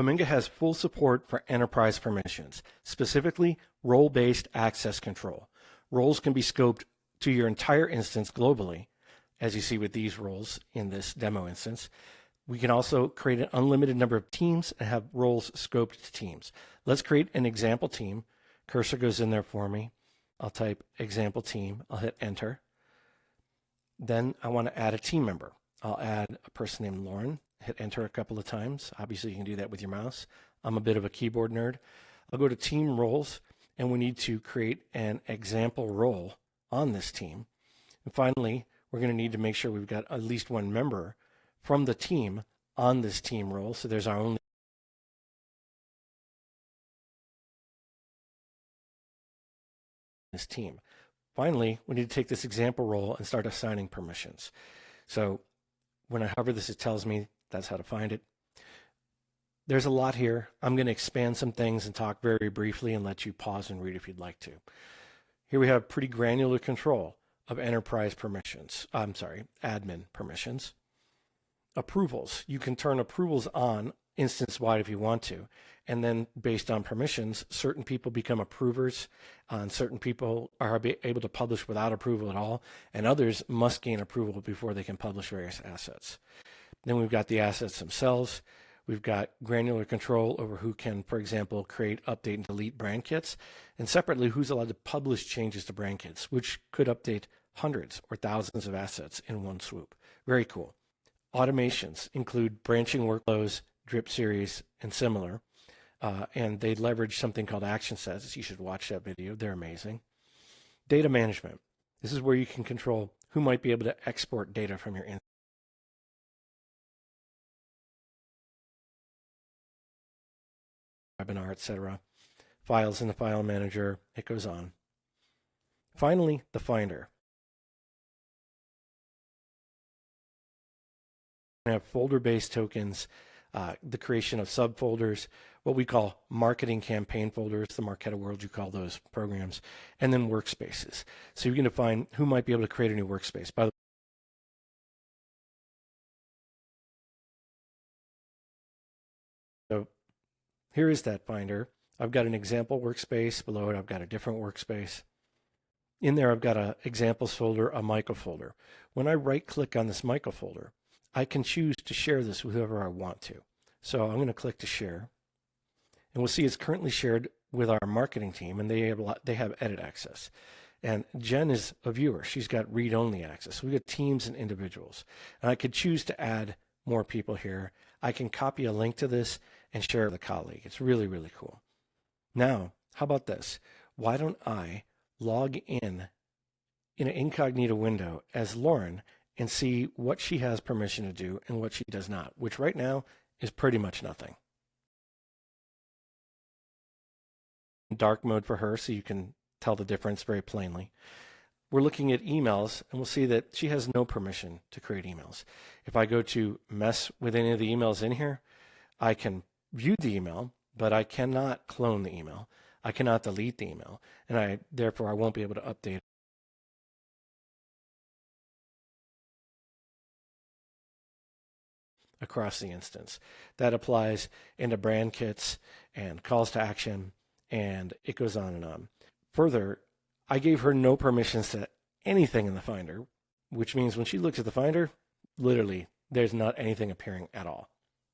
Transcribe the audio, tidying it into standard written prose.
Paminga has full support for enterprise permissions, specifically role-based access control. Roles can be scoped to your entire instance globally, as you see with these roles in this demo instance. We can also create an unlimited number of teams and have roles scoped to teams. Let's create an example team. Cursor goes in there for me. I'll type example team. I'll hit enter. Then I want to add a team member. I'll add a person named Lauren. Hit enter a couple of times. Obviously, you can do that with your mouse. I'm a bit of a keyboard nerd. I'll go to team roles, and we need to create an example role on this team. And finally, we're going to need to make sure we've got at least one member from the team on this team role. So there's our only this team. Finally, we need to take this example role and start assigning permissions. So when I hover this, it tells me that's how to find it. There's a lot here. I'm going to expand some things and talk very briefly and let you pause and read if you'd like to. Here we have pretty granular control of enterprise permissions. Admin permissions. Approvals. You can turn approvals on instance-wide if you want to. And then based on permissions, certain people become approvers, and certain people are able to publish without approval at all, and others must gain approval before they can publish various assets. Then we've got the assets themselves. We've got granular control over who can, for example, create, update, and delete brand kits, and separately who's allowed to publish changes to brand kits, which could update hundreds or thousands of assets in one swoop. Very cool. Automations include branching workflows, drip series, and similar. And they leverage something called action sets. You should watch that video. They're amazing. Data management. This is where you can control who might be able to export data from your instance. Webinar, etc. Files in the file manager. It goes on. Finally, the Finder. We have folder-based tokens, the creation of subfolders, what we call marketing campaign folders, the Marketo world, you call those programs, and then workspaces. So you can define who might be able to create a new workspace. By the So here is that Finder. I've got an example workspace. Below it, I've got a different workspace. In there, I've got an examples folder, a Michael folder. When I right-click on this Michael folder, I can choose to share this with whoever I want to. So I'm going to click to share. And we'll see it's currently shared with our marketing team, and they have edit access. And Jen is a viewer. She's got read-only access. So we've got teams and individuals. And I could choose to add more people here. I can copy a link to this and share it with a colleague. It's really, really cool. Now, how about this? Why don't I log in an incognito window as Lauren and see what she has permission to do and what she does not, which right now is pretty much nothing. Dark mode for her, so you can tell the difference very plainly. We're looking at emails, and we'll see that she has no permission to create emails. If I go to mess with any of the emails in here, I can view the email, but I cannot clone the email. I cannot delete the email, and therefore I won't be able to update it across the instance. That applies into brand kits and calls to action, and it goes on and on. Further, I gave her no permissions to anything in the Finder, which means when she looks at the Finder, literally, there's not anything appearing at all.